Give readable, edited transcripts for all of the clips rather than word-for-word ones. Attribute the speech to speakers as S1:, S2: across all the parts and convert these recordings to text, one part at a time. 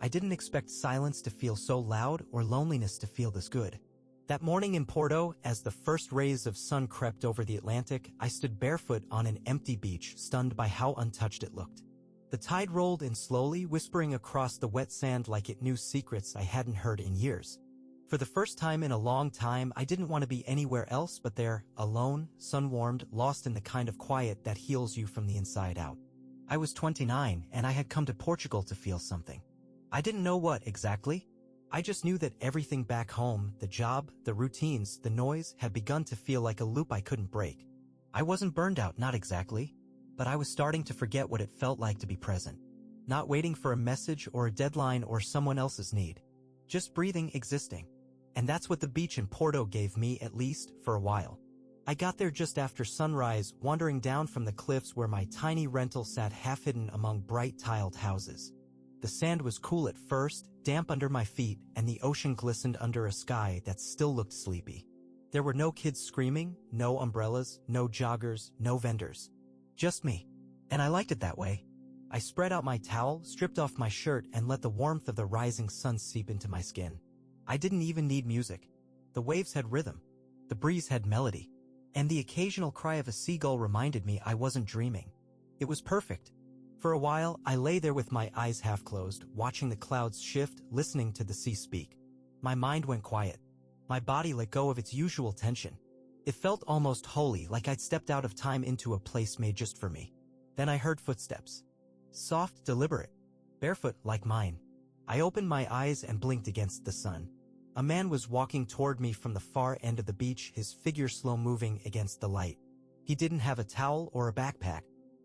S1: I didn't expect silence to feel so loud or loneliness to feel this good. That morning in Porto, as the first rays of sun crept over the Atlantic, I stood barefoot on an empty beach, stunned by how untouched it looked. The tide rolled in slowly, whispering across the wet sand like it knew secrets I hadn't heard in years. For the first time in a long time, I didn't want to be anywhere else but there, alone, sun-warmed, lost in the kind of quiet that heals you from the inside out. I was 29, and I had come to Portugal to feel something. I didn't know what exactly. I just knew that everything back home, the job, the routines, the noise, had begun to feel like a loop I couldn't break. I wasn't burned out, not exactly, but I was starting to forget what it felt like to be present. Not waiting for a message or a deadline or someone else's need. Just breathing, existing. And that's what the beach in Porto gave me, at least, for a while. I got there just after sunrise, wandering down from the cliffs where my tiny rental sat half-hidden among bright tiled houses. The sand was cool at first, damp under my feet, and the ocean glistened under a sky that still looked sleepy. There were no kids screaming, no umbrellas, no joggers, no vendors. Just me. And I liked it that way. I spread out my towel, stripped off my shirt, and let the warmth of the rising sun seep into my skin. I didn't even need music. The waves had rhythm. The breeze had melody. And the occasional cry of a seagull reminded me I wasn't dreaming. It was perfect. For a while, I lay there with my eyes half closed, watching the clouds shift, listening to the sea speak. My mind went quiet. My body let go of its usual tension. It felt almost holy, like I'd stepped out of time into a place made just for me. Then I heard footsteps. Soft, deliberate. Barefoot, like mine. I opened my eyes and blinked against the sun. A man was walking toward me from the far end of the beach, his figure slow-moving against the light. He didn't have a towel or a backpack.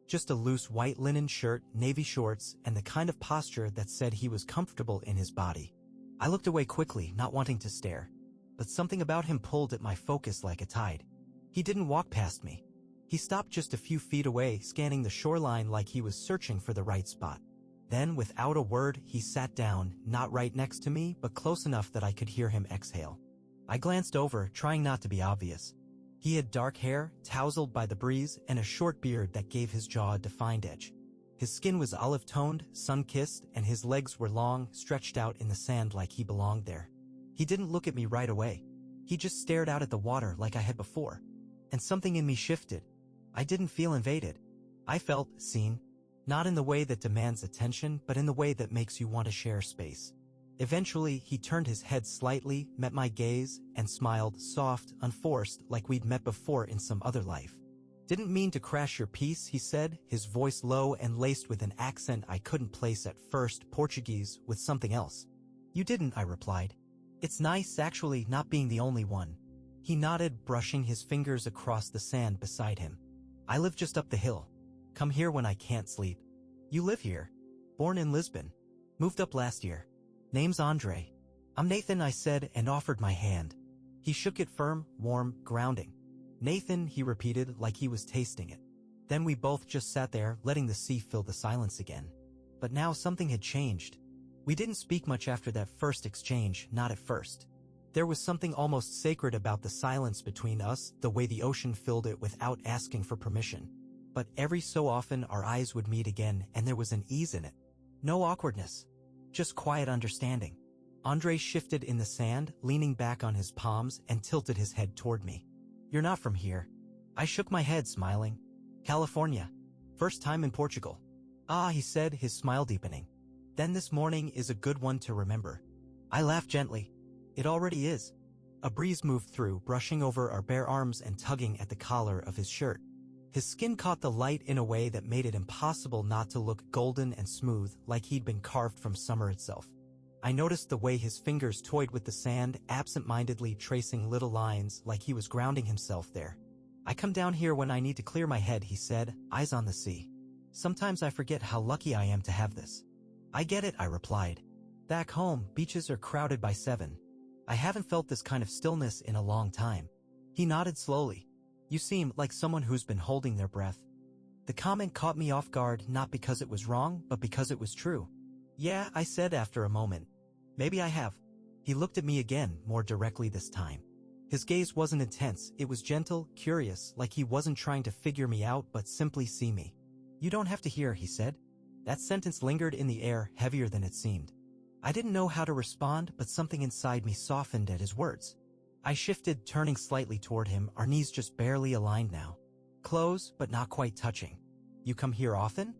S1: Just a loose white linen shirt, navy shorts, and the kind of posture that said he was comfortable in his body. I looked away quickly, not wanting to stare. But something about him pulled at my focus like a tide. He didn't walk past me. He stopped just a few feet away, scanning the shoreline like he was searching for the right spot. Then, without a word, he sat down, not right next to me, but close enough that I could hear him exhale. I glanced over, trying not to be obvious. He had dark hair, tousled by the breeze, and a short beard that gave his jaw a defined edge. His skin was olive-toned, sun-kissed, and his legs were long, stretched out in the sand like he belonged there. He didn't look at me right away. He just stared out at the water like I had before. And something in me shifted. I didn't feel invaded. I felt seen. Not in the way that demands attention, but in the way that makes you want to share space. Eventually, he turned his head slightly, met my gaze, and smiled, soft, unforced, like we'd met before in some other life. Didn't mean to crash your peace, he said, his voice low and laced with an accent I couldn't place at first, Portuguese, with something else. You didn't, I replied. It's nice, actually, not being the only one. He nodded, brushing his fingers across the sand beside him. I live just up the hill. Come here when I can't sleep. You live here? Born in Lisbon. Moved up last year. Name's Andre. I'm Nathan, I said, and offered my hand. He shook it firm, warm, grounding. Nathan, he repeated, like he was tasting it. Then we both just sat there, letting the sea fill the silence again. But now something had changed. We didn't speak much after that first exchange, not at first. There was something almost sacred about the silence between us, the way the ocean filled it without asking for permission. But every so often our eyes would meet again, and there was an ease in it. No awkwardness. Just quiet understanding. Andre shifted in the sand, leaning back on his palms, and tilted his head toward me. You're not from here. I shook my head, smiling. California. First time in Portugal. Ah, he said, his smile deepening. Then this morning is a good one to remember. I laughed gently. It already is. A breeze moved through, brushing over our bare arms and tugging at the collar of his shirt. His skin caught the light in a way that made it impossible not to look golden and smooth, like he'd been carved from summer itself. I noticed the way his fingers toyed with the sand, absent-mindedly tracing little lines like he was grounding himself there. I come down here when I need to clear my head, he said, eyes on the sea. Sometimes I forget how lucky I am to have this. I get it, I replied. Back home, beaches are crowded by 7. I haven't felt this kind of stillness in a long time. He nodded slowly. You seem like someone who's been holding their breath. The comment caught me off guard, not because it was wrong, but because it was true. Yeah, I said after a moment. Maybe I have. He looked at me again, more directly this time. His gaze wasn't intense, it was gentle, curious, like he wasn't trying to figure me out but simply see me. You don't have to hear, he said. That sentence lingered in the air, heavier than it seemed. I didn't know how to respond, but something inside me softened at his words. I shifted, turning slightly toward him, our knees just barely aligned now. Close, but not quite touching. You come here often?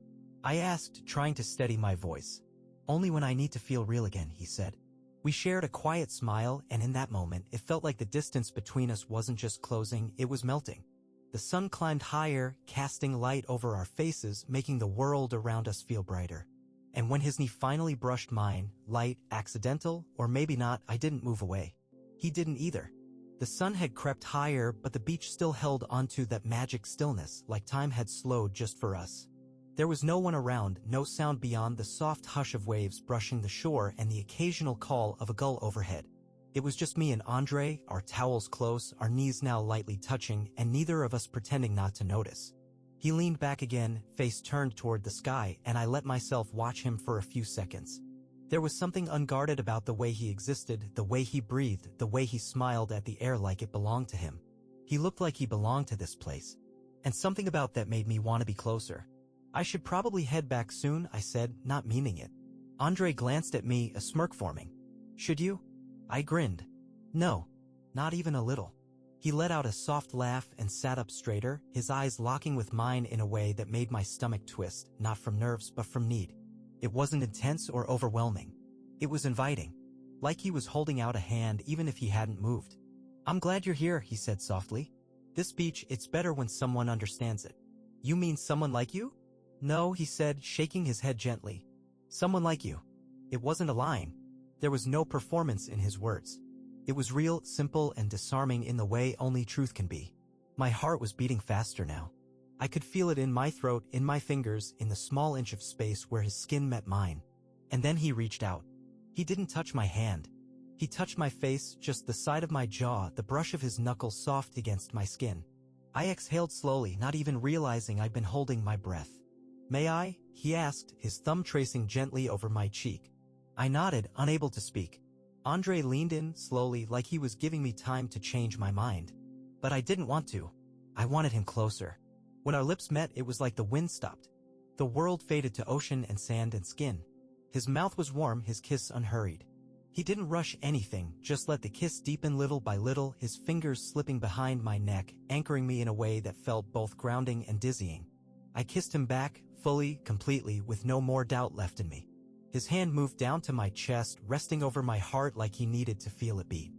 S1: I asked, trying to steady my voice. Only when I need to feel real again, he said. We shared a quiet smile, and in that moment, it felt like the distance between us wasn't just closing, it was melting. The sun climbed higher, casting light over our faces, making the world around us feel brighter. And when his knee finally brushed mine, light, accidental, or maybe not, I didn't move away. He didn't either. The sun had crept higher, but the beach still held onto that magic stillness, like time had slowed just for us. There was no one around, no sound beyond the soft hush of waves brushing the shore and the occasional call of a gull overhead. It was just me and Andre, our towels close, our knees now lightly touching, and neither of us pretending not to notice. He leaned back again, face turned toward the sky, and I let myself watch him for a few seconds. There was something unguarded about the way he existed, the way he breathed, the way he smiled at the air like it belonged to him. He looked like he belonged to this place. And something about that made me want to be closer. I should probably head back soon, I said, not meaning it. Andre glanced at me, a smirk forming. Should you? I grinned. No, not even a little. He let out a soft laugh and sat up straighter, his eyes locking with mine in a way that made my stomach twist, not from nerves but from need. It wasn't intense or overwhelming. It was inviting. Like he was holding out a hand even if he hadn't moved. I'm glad you're here, he said softly. This beach, it's better when someone understands it. You mean someone like you? No, he said, shaking his head gently. Someone like you. It wasn't a line. There was no performance in his words. It was real, simple, and disarming in the way only truth can be. My heart was beating faster now. I could feel it in my throat, in my fingers, in the small inch of space where his skin met mine. And then he reached out. He didn't touch my hand. He touched my face, just the side of my jaw, the brush of his knuckles soft against my skin. I exhaled slowly, not even realizing I'd been holding my breath. May I? He asked, his thumb tracing gently over my cheek. I nodded, unable to speak. Andre leaned in, slowly, like he was giving me time to change my mind. But I didn't want to. I wanted him closer. When our lips met, it was like the wind stopped. The world faded to ocean and sand and skin. His mouth was warm, his kiss unhurried. He didn't rush anything, just let the kiss deepen little by little, his fingers slipping behind my neck, anchoring me in a way that felt both grounding and dizzying. I kissed him back, fully, completely, with no more doubt left in me. His hand moved down to my chest, resting over my heart like he needed to feel it beat.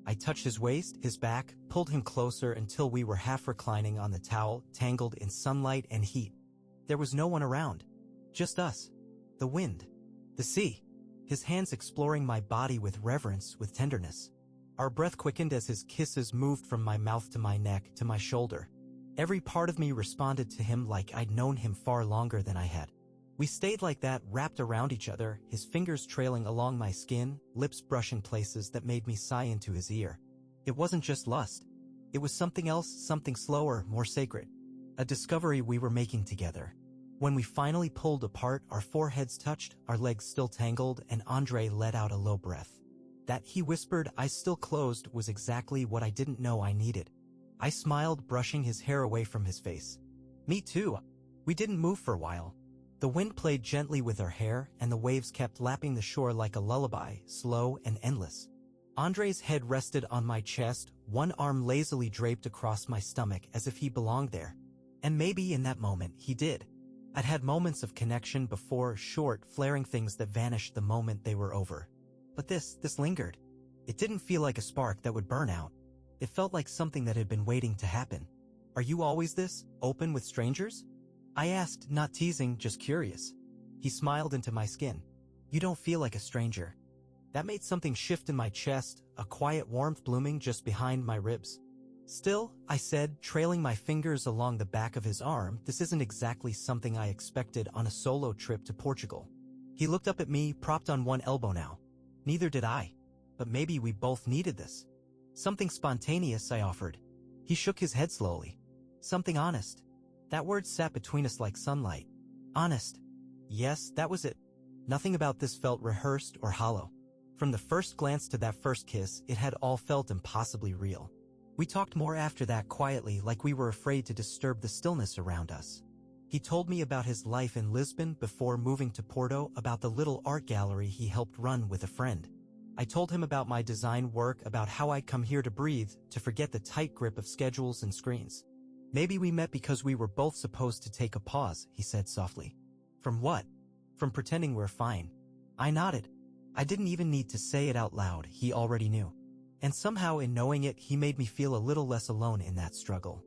S1: I touched his waist, his back, pulled him closer until we were half reclining on the towel, tangled in sunlight and heat. There was no one around. Just us. The wind. The sea. His hands exploring my body with reverence, with tenderness. Our breath quickened as his kisses moved from my mouth to my neck, to my shoulder. Every part of me responded to him like I'd known him far longer than I had. We stayed like that, wrapped around each other, his fingers trailing along my skin, lips brushing places that made me sigh into his ear. It wasn't just lust. It was something else, something slower, more sacred. A discovery we were making together. When we finally pulled apart, our foreheads touched, our legs still tangled, and Andre let out a low breath. That, he whispered, eyes still closed, was exactly what I didn't know I needed. I smiled, brushing his hair away from his face. Me too. We didn't move for a while. The wind played gently with our hair, and the waves kept lapping the shore like a lullaby, slow and endless. Andre's head rested on my chest, one arm lazily draped across my stomach as if he belonged there. And maybe in that moment, he did. I'd had moments of connection before, short, flaring things that vanished the moment they were over. But this lingered. It didn't feel like a spark that would burn out. It felt like something that had been waiting to happen. Are you always this, open with strangers? I asked, not teasing, just curious. He smiled into my skin. You don't feel like a stranger. That made something shift in my chest, a quiet warmth blooming just behind my ribs. Still, I said, trailing my fingers along the back of his arm, this isn't exactly something I expected on a solo trip to Portugal. He looked up at me, propped on one elbow now. Neither did I. But maybe we both needed this. Something spontaneous, I offered. He shook his head slowly. Something honest. That word sat between us like sunlight. Honest. Yes, that was it. Nothing about this felt rehearsed or hollow. From the first glance to that first kiss, it had all felt impossibly real. We talked more after that quietly, like we were afraid to disturb the stillness around us. He told me about his life in Lisbon before moving to Porto, about the little art gallery he helped run with a friend. I told him about my design work, about how I'd come here to breathe, to forget the tight grip of schedules and screens. Maybe we met because we were both supposed to take a pause, he said softly. From what? From pretending we're fine. I nodded. I didn't even need to say it out loud, he already knew. And somehow in knowing it, he made me feel a little less alone in that struggle.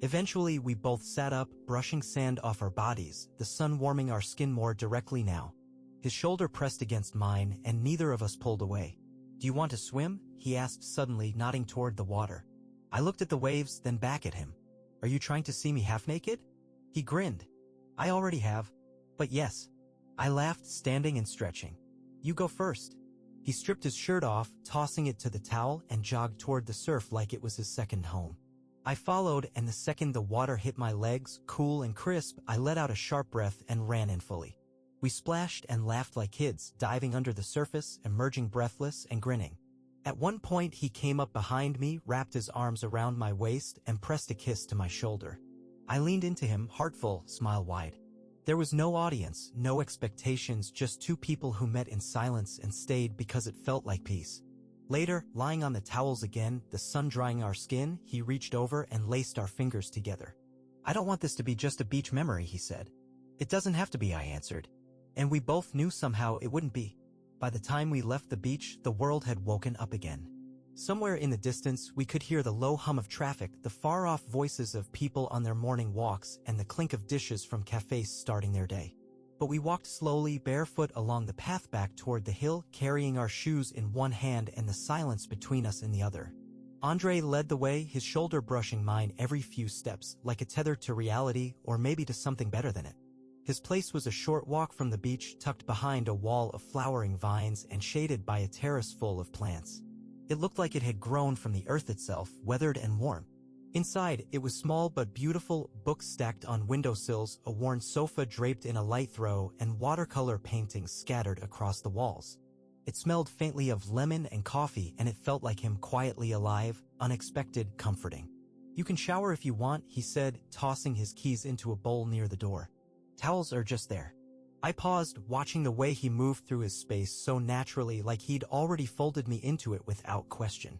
S1: Eventually, we both sat up, brushing sand off our bodies, the sun warming our skin more directly now. His shoulder pressed against mine, and neither of us pulled away. Do you want to swim? He asked suddenly, nodding toward the water. I looked at the waves, then back at him. Are you trying to see me half naked? He grinned. I already have. But yes. I laughed, standing and stretching. You go first. He stripped his shirt off, tossing it to the towel, and jogged toward the surf like it was his second home. I followed, and the second the water hit my legs, cool and crisp, I let out a sharp breath and ran in fully. We splashed and laughed like kids, diving under the surface, emerging breathless and grinning. At one point he came up behind me, wrapped his arms around my waist, and pressed a kiss to my shoulder. I leaned into him, heart full, smile wide. There was no audience, no expectations, just two people who met in silence and stayed because it felt like peace. Later, lying on the towels again, the sun drying our skin, he reached over and laced our fingers together. I don't want this to be just a beach memory, he said. It doesn't have to be, I answered. And we both knew somehow it wouldn't be. By the time we left the beach, the world had woken up again. Somewhere in the distance, we could hear the low hum of traffic, the far-off voices of people on their morning walks, and the clink of dishes from cafes starting their day. But we walked slowly, barefoot, along the path back toward the hill, carrying our shoes in one hand and the silence between us in the other. Andre led the way, his shoulder brushing mine every few steps, like a tether to reality, or maybe to something better than it. His place was a short walk from the beach, tucked behind a wall of flowering vines and shaded by a terrace full of plants. It looked like it had grown from the earth itself, weathered and warm. Inside, it was small but beautiful, books stacked on windowsills, a worn sofa draped in a light throw, and watercolor paintings scattered across the walls. It smelled faintly of lemon and coffee, and it felt like him, quietly alive, unexpected, comforting. You can shower if you want, he said, tossing his keys into a bowl near the door. Towels are just there. I paused, watching the way he moved through his space so naturally, like he'd already folded me into it without question.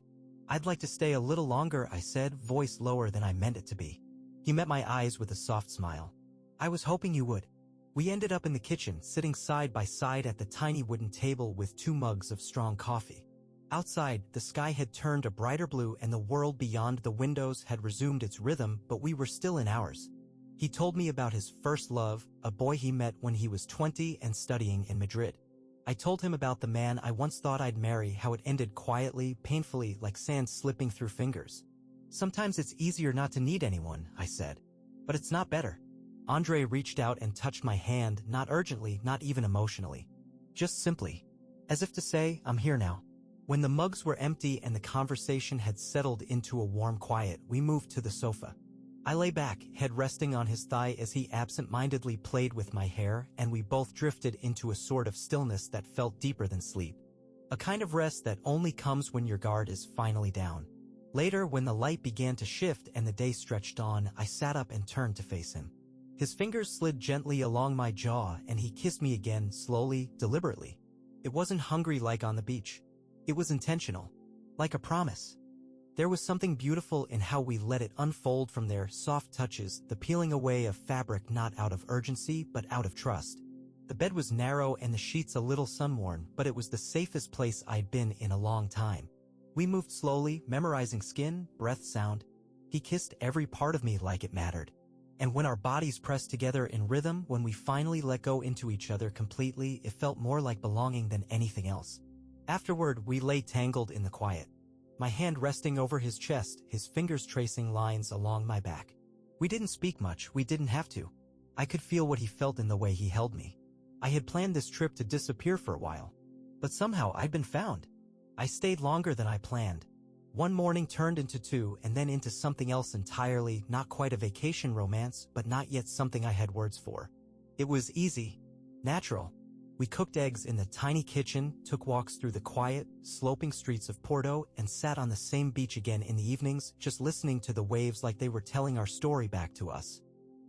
S1: I'd like to stay a little longer, I said, voice lower than I meant it to be. He met my eyes with a soft smile. I was hoping you would. We ended up in the kitchen, sitting side by side at the tiny wooden table with 2 mugs of strong coffee. Outside, the sky had turned a brighter blue and the world beyond the windows had resumed its rhythm, but we were still in ours. He told me about his first love, a boy he met when he was 20 and studying in Madrid. I told him about the man I once thought I'd marry, how it ended quietly, painfully, like sand slipping through fingers. Sometimes it's easier not to need anyone, I said. But it's not better. Andre reached out and touched my hand, not urgently, not even emotionally. Just simply. As if to say, I'm here now. When the mugs were empty and the conversation had settled into a warm quiet, we moved to the sofa. I lay back, head resting on his thigh as he absent-mindedly played with my hair, and we both drifted into a sort of stillness that felt deeper than sleep. A kind of rest that only comes when your guard is finally down. Later, when the light began to shift and the day stretched on, I sat up and turned to face him. His fingers slid gently along my jaw, and he kissed me again, slowly, deliberately. It wasn't hungry like on the beach. It was intentional. Like a promise. There was something beautiful in how we let it unfold from there, soft touches, the peeling away of fabric not out of urgency but out of trust. The bed was narrow and the sheets a little sun-worn, but it was the safest place I'd been in a long time. We moved slowly, memorizing skin, breath, sound. He kissed every part of me like it mattered. And when our bodies pressed together in rhythm, when we finally let go into each other completely, it felt more like belonging than anything else. Afterward, we lay tangled in the quiet. My hand resting over his chest, his fingers tracing lines along my back. We didn't speak much, we didn't have to. I could feel what he felt in the way he held me. I had planned this trip to disappear for a while. But somehow I'd been found. I stayed longer than I planned. One morning turned into 2 and then into something else entirely, not quite a vacation romance, but not yet something I had words for. It was easy. Natural. We cooked eggs in the tiny kitchen, took walks through the quiet, sloping streets of Porto, and sat on the same beach again in the evenings, just listening to the waves like they were telling our story back to us.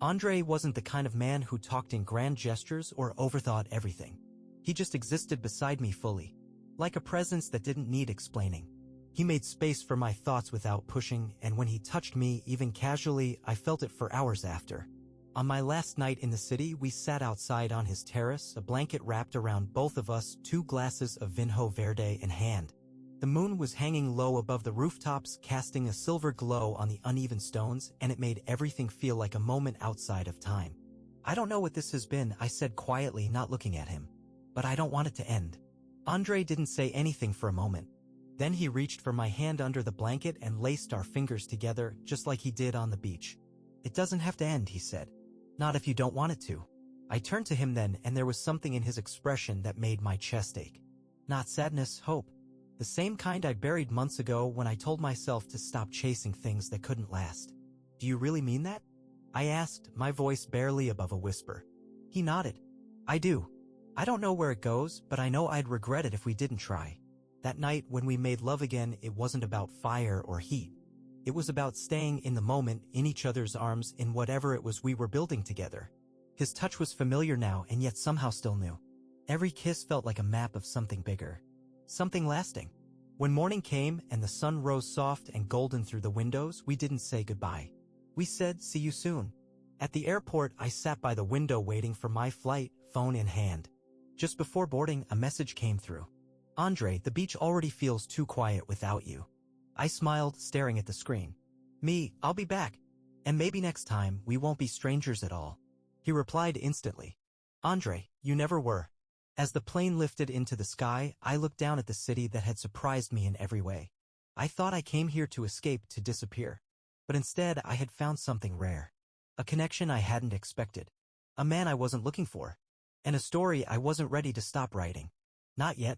S1: Andre wasn't the kind of man who talked in grand gestures or overthought everything. He just existed beside me fully, like a presence that didn't need explaining. He made space for my thoughts without pushing, and when he touched me, even casually, I felt it for hours after. On my last night in the city, we sat outside on his terrace, a blanket wrapped around both of us, 2 glasses of Vinho Verde in hand. The moon was hanging low above the rooftops, casting a silver glow on the uneven stones, and it made everything feel like a moment outside of time. "I don't know what this has been," I said quietly, not looking at him. "But I don't want it to end." Andre didn't say anything for a moment. Then he reached for my hand under the blanket and laced our fingers together, just like he did on the beach. "It doesn't have to end," he said. "Not if you don't want it to." I turned to him then, and there was something in his expression that made my chest ache. Not sadness, hope. The same kind I buried months ago when I told myself to stop chasing things that couldn't last. "Do you really mean that?" I asked, my voice barely above a whisper. He nodded. "I do. I don't know where it goes, but I know I'd regret it if we didn't try." That night when we made love again, it wasn't about fire or heat. It was about staying in the moment, in each other's arms, in whatever it was we were building together. His touch was familiar now and yet somehow still new. Every kiss felt like a map of something bigger. Something lasting. When morning came and the sun rose soft and golden through the windows, we didn't say goodbye. We said, "See you soon." At the airport, I sat by the window waiting for my flight, phone in hand. Just before boarding, a message came through. "Andre, the beach already feels too quiet without you." I smiled, staring at the screen. I'll be back. And maybe next time, we won't be strangers at all." He replied instantly. "Andre, you never were." As the plane lifted into the sky, I looked down at the city that had surprised me in every way. I thought I came here to escape, to disappear. But instead, I had found something rare. A connection I hadn't expected. A man I wasn't looking for. And a story I wasn't ready to stop writing. Not yet.